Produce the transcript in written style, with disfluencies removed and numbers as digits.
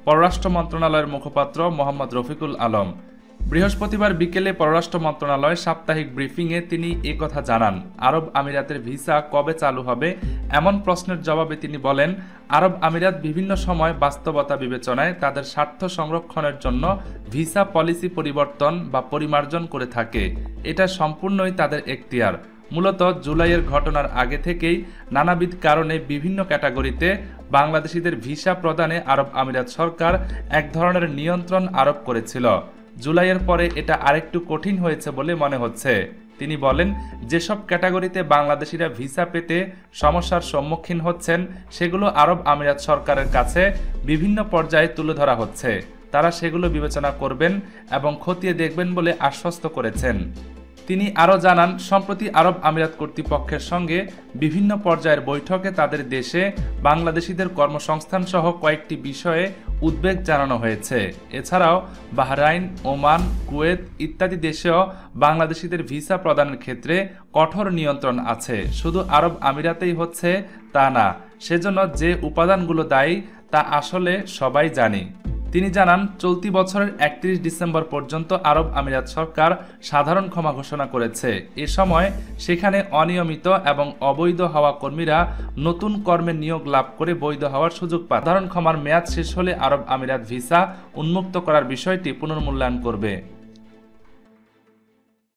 পররাষ্ট্র মন্ত্রণালয়ের মুখপাত্র মোহাম্মদ রফিকুল আলম। বৃহস্পতিবার বিকেলে পররাষ্ট্র মন্ত্রণালয়ের সাপ্তাহিক ব্রিফিংয়ে তিনি একথা জানান। আরব আমিরাতের ভিসা কবে চালু হবে এমন প্রশ্নের জবাবে তিনি বলেন, আরব আমিরাত বিভিন্ন সময় বাস্তবতা বিবেচনায় তাদের স্বার্থ সংরক্ষণের জন্য ভিসা পলিসি পরিবর্তন বা পরিমার্জন করে থাকে। এটা সম্পূর্ণই তাদের এখতিয়ার। মূলত জুলাইয়ের ঘটনার আগে থেকেই নানাবিধ কারণে বিভিন্ন ক্যাটাগরিতে বাংলাদেশিদের ভিসা প্রদানে আরব আমিরাত সরকার এক ধরনের নিয়ন্ত্রণ আরোপ করেছিল। জুলাইয়ের পরে এটা আরেকটু কঠিন হয়েছে বলে মনে হচ্ছে। তিনি বলেন, যেসব ক্যাটাগরিতে বাংলাদেশিরা ভিসা পেতে সমস্যার সম্মুখীন হচ্ছেন সেগুলো আরব আমিরাত সরকারের কাছে বিভিন্ন পর্যায়ে তুলে ধরা হচ্ছে। তারা সেগুলো বিবেচনা করবেন এবং খতিয়ে দেখবেন বলে আশ্বস্ত করেছেন। তিনি আরও জানান, সম্প্রতি আরব আমিরাত কর্তৃপক্ষের সঙ্গে বিভিন্ন পর্যায়ের বৈঠকে তাদের দেশে বাংলাদেশিদের কর্মসংস্থান সহ কয়েকটি বিষয়ে উদ্বেগ জানানো হয়েছে। এছাড়াও বাহরাইন, ওমান, কুয়েত ইত্যাদি দেশেও বাংলাদেশিদের ভিসা প্রদানের ক্ষেত্রে কঠোর নিয়ন্ত্রণ আছে। শুধু আরব আমিরাতেই হচ্ছে তা না, সেজন্য যে উপাদানগুলো দায়ী তা আসলে সবাই জানি। তিনি জানান, চলতি বছরের 31 ডিসেম্বর পর্যন্ত আরব আমিরাত সরকার সাধারণ ক্ষমা ঘোষণা করেছে। এ সময় সেখানে অনিয়মিত এবং অবৈধ হওয়া কর্মীরা নতুন কর্মে নিয়োগ লাভ করে বৈধ হওয়ার সুযোগ পায়। সাধারণ ক্ষমার মেয়াদ শেষ হলে আরব আমিরাত ভিসা উন্মুক্ত করার বিষয়টি পুনর্মূল্যায়ন করবে।